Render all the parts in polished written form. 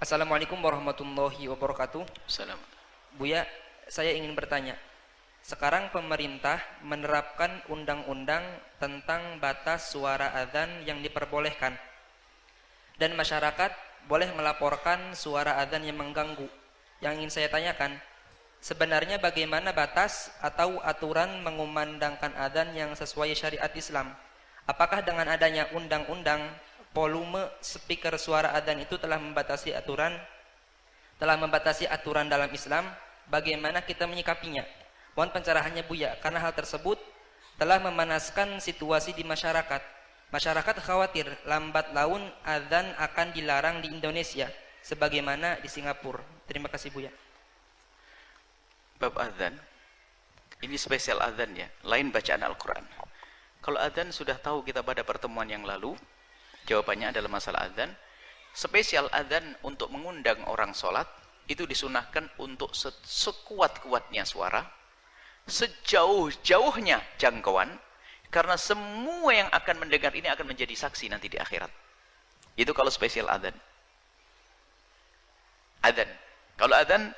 Assalamualaikum warahmatullahi wabarakatuh. Salam. Buya, saya ingin bertanya. Sekarang pemerintah menerapkan undang-undang tentang batas suara azan yang diperbolehkan. Dan masyarakat boleh melaporkan suara azan yang mengganggu. Yang ingin saya tanyakan, sebenarnya bagaimana batas atau aturan mengumandangkan azan yang sesuai syariat Islam? Apakah dengan adanya undang-undang volume speaker suara adzan itu telah membatasi aturan dalam Islam? Bagaimana kita menyikapinya? Mohon pencerahannya Buya, karena hal tersebut telah memanaskan situasi di masyarakat. Masyarakat khawatir lambat laun adzan akan dilarang di Indonesia sebagaimana di Singapura. Terima kasih Buya. Bab adzan ini spesial adzan ya, lain bacaan Al-Quran. Kalau adzan sudah tahu kita pada pertemuan yang lalu, jawabannya adalah masalah adzan. Spesial adzan untuk mengundang orang sholat itu disunahkan untuk sekuat-kuatnya suara, sejauh-jauhnya jangkauan, karena semua yang akan mendengar ini akan menjadi saksi nanti di akhirat. Itu kalau spesial adzan. Adzan. Kalau adzan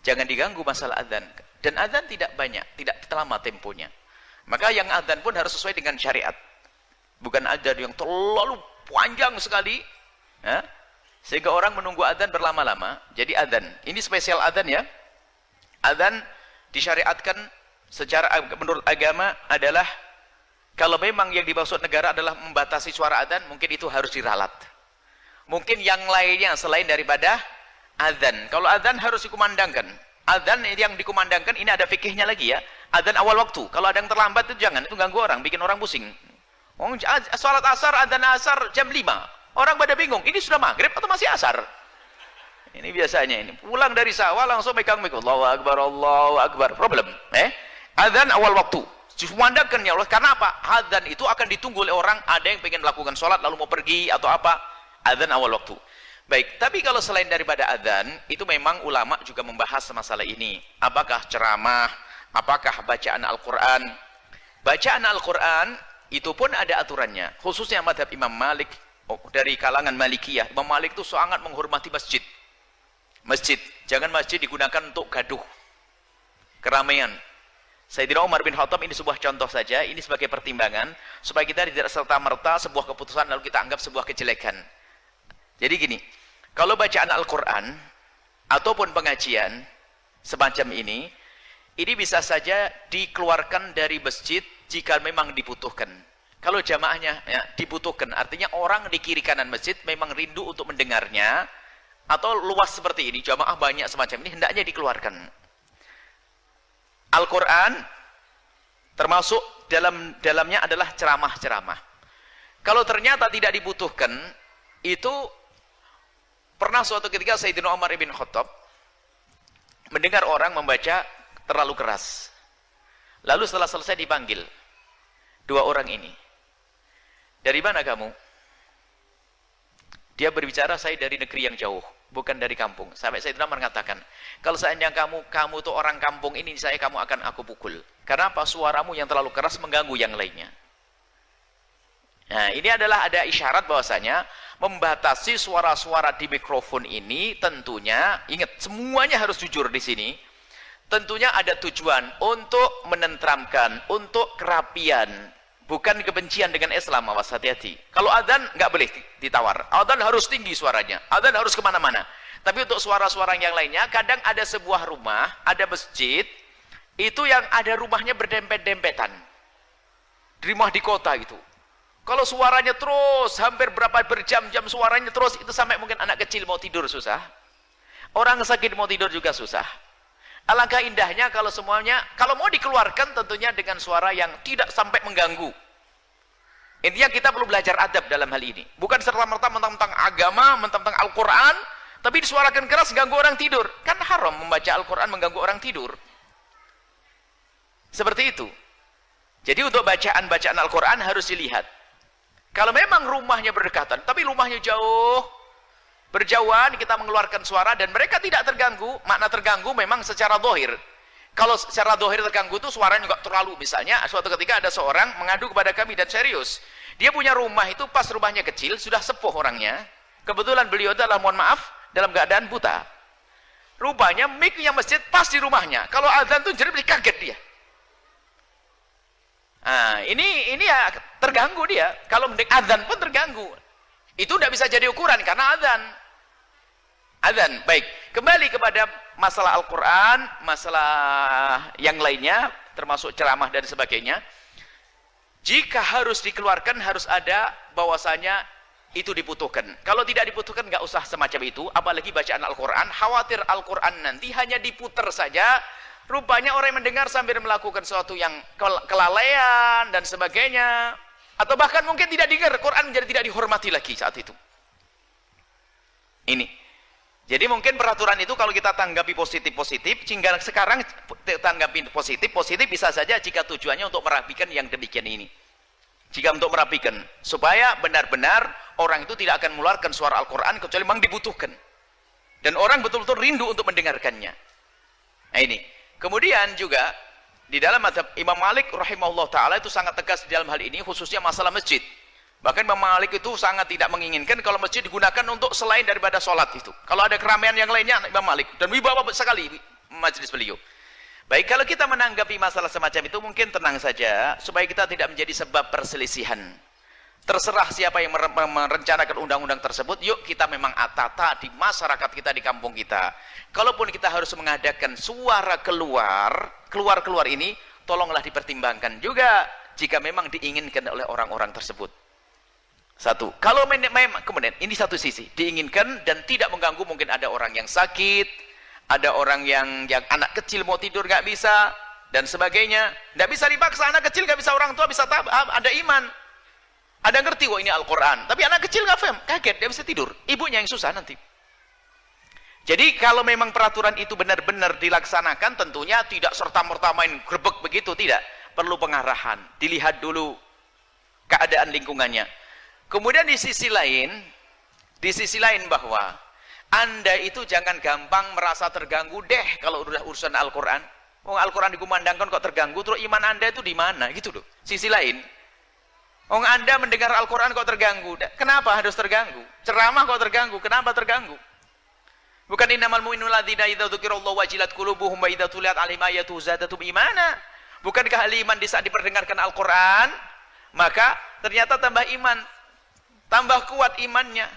jangan diganggu masalah adzan. Dan adzan tidak banyak, tidak lama temponya. Maka yang adzan pun harus sesuai dengan syariat. Bukan adzan yang terlalu panjang sekali, ya, sehingga orang menunggu adzan berlama-lama. Jadi adzan, ini spesial adzan ya. Adzan disyariatkan secara menurut agama adalah kalau memang yang dimaksud negara adalah membatasi suara adzan, mungkin itu harus diralat. Mungkin yang lainnya selain daripada adzan. Kalau adzan harus dikumandangkan. Adzan yang dikumandangkan ini ada fikihnya lagi ya. Adzan awal waktu. Kalau ada yang terlambat itu jangan, itu ganggu orang, bikin orang pusing. Salat asar, adzan asar jam 5. Orang pada bingung, ini sudah maghrib atau masih asar? Ini biasanya ini. Pulang dari sawah langsung megang mic. Allahu Akbar, Allahu Akbar. Problem. Adzan awal waktu. Dikumandangkan ya Allah. Karena apa? Adzan itu akan ditunggu oleh orang. Ada yang pengen melakukan sholat lalu mau pergi atau apa. Adzan awal waktu. Baik, tapi kalau selain daripada adzan, itu memang ulama juga membahas masalah ini. Apakah ceramah? Apakah bacaan Al-Quran? Bacaan Al-Quran itu pun ada aturannya, khususnya madhab Imam Malik dari kalangan Malikiyah. Imam Malik itu sangat menghormati masjid. Jangan masjid digunakan untuk gaduh, keramaian. Sayyidina Umar bin Khattab ini sebuah contoh saja, ini sebagai pertimbangan supaya kita tidak serta-merta sebuah keputusan lalu kita anggap sebuah kejelekan. Jadi gini, kalau bacaan Al-Quran ataupun pengajian semacam ini bisa saja dikeluarkan dari masjid jika memang dibutuhkan. Kalau jamaahnya ya, dibutuhkan, artinya orang di kiri kanan masjid memang rindu untuk mendengarnya, atau luas seperti ini, jamaah banyak semacam ini, hendaknya dikeluarkan. Al-Quran termasuk dalamnya adalah ceramah-ceramah. Kalau ternyata tidak dibutuhkan, itu pernah suatu ketika Sayyidina Umar bin Khattab mendengar orang membaca terlalu keras. Lalu setelah selesai dipanggil dua orang ini. Dari mana kamu? Dia berbicara, saya dari negeri yang jauh, bukan dari kampung. Sampai Sayyidina Umar mengatakan, kalau seandainya kamu tuh orang kampung ini, kamu akan aku pukul. Karena apa? Suaramu yang terlalu keras mengganggu yang lainnya. Nah, ini adalah ada isyarat bahwasanya membatasi suara-suara di mikrofon ini tentunya, ingat, semuanya harus jujur di sini. Tentunya ada tujuan untuk menentramkan, untuk kerapian, bukan kebencian dengan Islam. Awas, hati-hati. Kalau adzan nggak boleh ditawar. Adzan harus tinggi suaranya, adzan harus kemana-mana. Tapi untuk suara-suara yang lainnya, kadang ada sebuah rumah, ada masjid, itu yang ada rumahnya berdempet-dempetan. Di rumah di kota itu. Kalau suaranya terus, hampir berapa berjam-jam suaranya terus, itu sampai mungkin anak kecil mau tidur susah. Orang sakit mau tidur juga susah. Alangkah indahnya kalau semuanya, kalau mau dikeluarkan tentunya dengan suara yang tidak sampai mengganggu. Intinya kita perlu belajar adab dalam hal ini. Bukan serta-merta mentang-mentang agama, mentang-mentang Al-Quran, tapi disuarakan keras ganggu orang tidur. Kan haram membaca Al-Quran mengganggu orang tidur. Seperti itu. Jadi untuk bacaan-bacaan Al-Quran harus dilihat. Kalau memang rumahnya berdekatan, tapi rumahnya jauh, berjauhan, kita mengeluarkan suara dan mereka tidak terganggu. Makna terganggu memang secara zahir. Kalau secara zahir terganggu itu suaranya juga terlalu. Misalnya suatu ketika ada seorang mengadu kepada kami dan serius. Dia punya rumah itu pas rumahnya kecil, sudah sepuh orangnya. Kebetulan beliau adalah, mohon maaf, dalam keadaan buta. Rupanya mic-nya masjid pas di rumahnya. Kalau azan tuh jadi kaget dia. Nah, ini ya terganggu dia. Kalau mendengar azan pun terganggu. Itu tidak bisa jadi ukuran karena azan. Azan, baik. Kembali kepada masalah Al-Quran, masalah yang lainnya, termasuk ceramah dan sebagainya. Jika harus dikeluarkan, harus ada bahwasanya itu dibutuhkan. Kalau tidak dibutuhkan, nggak usah semacam itu. Apalagi bacaan Al-Quran. Khawatir Al-Quran nanti hanya diputer saja. Rupanya orang yang mendengar sambil melakukan sesuatu yang kelalaian dan sebagainya. Atau bahkan mungkin tidak dengar. Quran menjadi tidak dihormati lagi saat itu. Ini. Jadi mungkin peraturan itu kalau kita tanggapi positif-positif. Sehingga sekarang tanggapi positif-positif bisa saja jika tujuannya untuk merapikan yang demikian ini. Jika untuk merapikan, supaya benar-benar orang itu tidak akan mengeluarkan suara Al-Quran kecuali memang dibutuhkan. Dan orang betul-betul rindu untuk mendengarkannya. Nah ini. Kemudian juga, di dalam mazhab Imam Malik rahimahullah ta'ala itu sangat tegas di dalam hal ini, khususnya masalah masjid. Bahkan Imam Malik itu sangat tidak menginginkan kalau masjid digunakan untuk selain daripada sholat itu. Kalau ada keramaian yang lainnya, Imam Malik. Dan wibawa sekali majelis beliau. Baik, kalau kita menanggapi masalah semacam itu mungkin tenang saja supaya kita tidak menjadi sebab perselisihan. Terserah siapa yang merencanakan undang-undang tersebut, yuk kita memang atata di masyarakat kita, di kampung kita. Kalaupun kita harus mengadakan suara keluar ini, tolonglah dipertimbangkan juga jika memang diinginkan oleh orang-orang tersebut. Satu, kalau memang kemudian ini satu sisi, diinginkan dan tidak mengganggu, mungkin ada orang yang sakit, ada orang yang anak kecil mau tidur nggak bisa dan sebagainya, nggak bisa dipaksa. Anak kecil nggak bisa, orang tua bisa, ada iman, ada ngerti wah ini Al-Quran, tapi anak kecil nggak paham, kaget, dia bisa tidur, ibunya yang susah nanti. Jadi kalau memang peraturan itu benar-benar dilaksanakan, tentunya tidak serta-merta main grebek begitu, tidak, perlu pengarahan, dilihat dulu keadaan lingkungannya. Kemudian di sisi lain bahwa Anda itu jangan gampang merasa terganggu deh kalau udah urusan Al-Quran. Oh, Al-Quran dikumandangkan kok terganggu, terus iman Anda itu di mana? Gitu loh. Sisi lain. Oh, Anda mendengar Al-Quran kok terganggu. Kenapa harus terganggu? Ceramah kok terganggu. Kenapa terganggu? Bukan innamal mu'minuna alladzina idza dzukirallahu wajilat qulubuhum wa idza tuliyat 'alaihim ayatuhu zadatuhum imana. Bukankah ahli iman di saat diperdengarkan Al-Quran, maka ternyata tambah iman, tambah kuat imannya.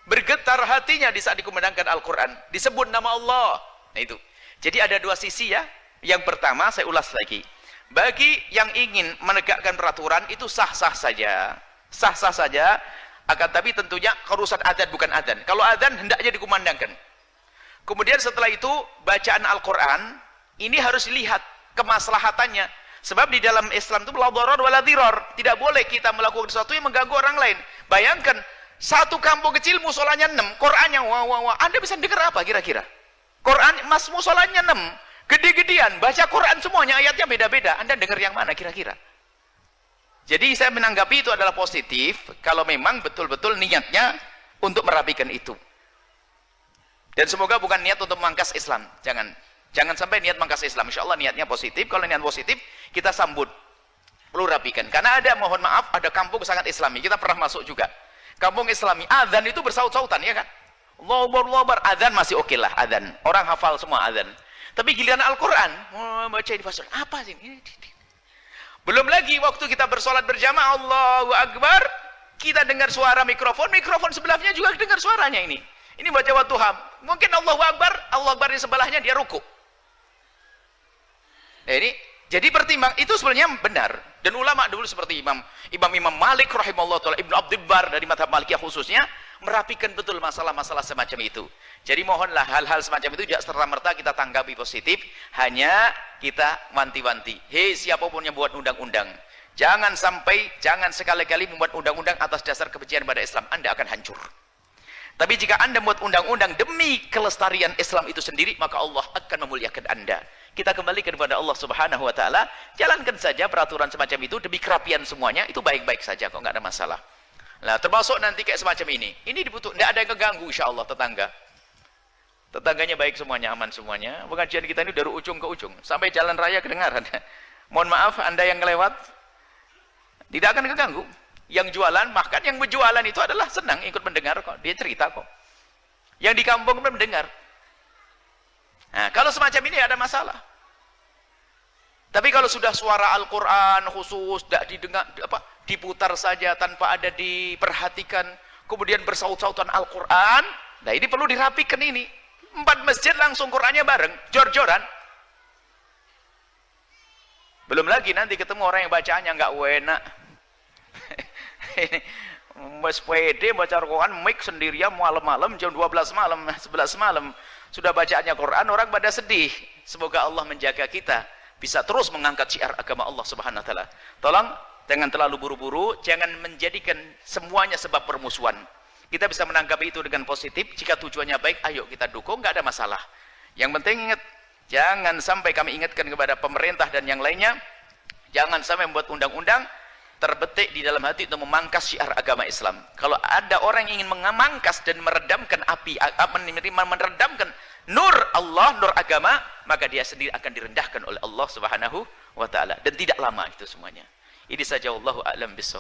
Bergetar hatinya di saat dikumandangkan Al-Quran, disebut nama Allah. Nah itu. Jadi ada dua sisi ya. Yang pertama saya ulas lagi. Bagi yang ingin menegakkan peraturan itu sah-sah saja. Sah-sah saja. Akan tapi tentunya urusan adzan bukan adzan. Kalau adzan hendaknya dikumandangkan. Kemudian setelah itu bacaan Al-Quran ini harus dilihat kemaslahatannya. Sebab di dalam Islam itu la dharar wala dhirar. Tidak boleh kita melakukan sesuatu yang mengganggu orang lain. Bayangkan satu kampung kecil musolanya 6, Qurannya wah. Anda bisa dengar apa kira-kira? Quran musolanya 6, gede-gedean, baca Quran semuanya ayatnya beda-beda. Anda dengar yang mana kira-kira? Jadi saya menanggapi itu adalah positif kalau memang betul-betul niatnya untuk merapikan itu. Dan semoga bukan niat untuk memangkas Islam. Jangan sampai niat memangkas Islam. Insya Allah niatnya positif. Kalau niat positif kita sambut, perlu rapikan. Karena ada, mohon maaf, ada kampung sangat Islami. Kita pernah masuk juga. Kampung Islami, adzan itu bersaut-sautan ya kan? Allahu Akbar, adzan masih oke lah, adzan. Orang hafal semua adzan. Tapi giliran Al-Quran, baca di pasal apa sih ini? Belum lagi waktu kita bersolat berjamaah, Allahu Akbar, kita dengar suara mikrofon sebelahnya juga dengar suaranya ini. Ini baca Wadduha. Mungkin Allahu Akbar di sebelahnya dia ruku. Ini jadi pertimbang itu sebenarnya benar, dan ulama dulu seperti Imam Malik rahimahullah taala, Ibnu Abdul Bar dari mazhab Malikiyah khususnya merapikan betul masalah-masalah semacam itu. Jadi mohonlah hal-hal semacam itu tidak serta-merta kita tanggapi positif, hanya kita wanti-wanti. Hei siapapun yang buat undang-undang, jangan sekali-kali membuat undang-undang atas dasar kebencian pada Islam, Anda akan hancur. Tapi jika Anda membuat undang-undang demi kelestarian Islam itu sendiri, maka Allah akan memuliakan Anda. Kita kembalikan kepada Allah Subhanahu wa taala, jalankan saja peraturan semacam itu demi kerapian semuanya, itu baik-baik saja kok, nggak ada masalah. Nah, termasuk nanti kayak semacam ini. Ini dibutuh, nggak ada yang keganggu insyaallah tetangga. Tetangganya baik semuanya, aman semuanya. Pengajian kita ini dari ujung ke ujung, sampai jalan raya kedengaran. Mohon maaf Anda yang lewat tidak akan keganggu. Yang jualan, bahkan yang berjualan itu adalah senang ikut mendengar kok. Dia cerita kok. Yang di kampung pun mendengar. Nah, kalau semacam ini ada masalah. Tapi kalau sudah suara Al-Quran khusus, tidak didengar, diputar saja tanpa ada diperhatikan, kemudian bersaut-sautan Al-Quran, nah ini perlu dirapikan ini. 4 masjid langsung Qurannya bareng, jor-joran. Belum lagi nanti ketemu orang yang bacaannya nggak enak. Mas pede baca Al-Quran, mic sendirian malam-malam jam 12 malam, 11 malam. Sudah bacaannya Quran, orang pada sedih. Semoga Allah menjaga kita bisa terus mengangkat syiar agama Allah Subhanahu wa taala. Tolong jangan terlalu buru-buru, jangan menjadikan semuanya sebab permusuhan. Kita bisa menanggapi itu dengan positif. Jika tujuannya baik, ayo kita dukung, nggak ada masalah. Yang penting ingat, jangan sampai kami ingatkan kepada pemerintah dan yang lainnya, jangan sampai membuat undang-undang terbetik di dalam hati untuk memangkas syiar agama Islam. Kalau ada orang yang ingin memangkas dan meredamkan api, meredamkan nur Allah, nur agama, maka dia sendiri akan direndahkan oleh Allah Subhanahu wa taala, dan tidak lama itu semuanya. Ini saja, wallahu a'lam bishawab.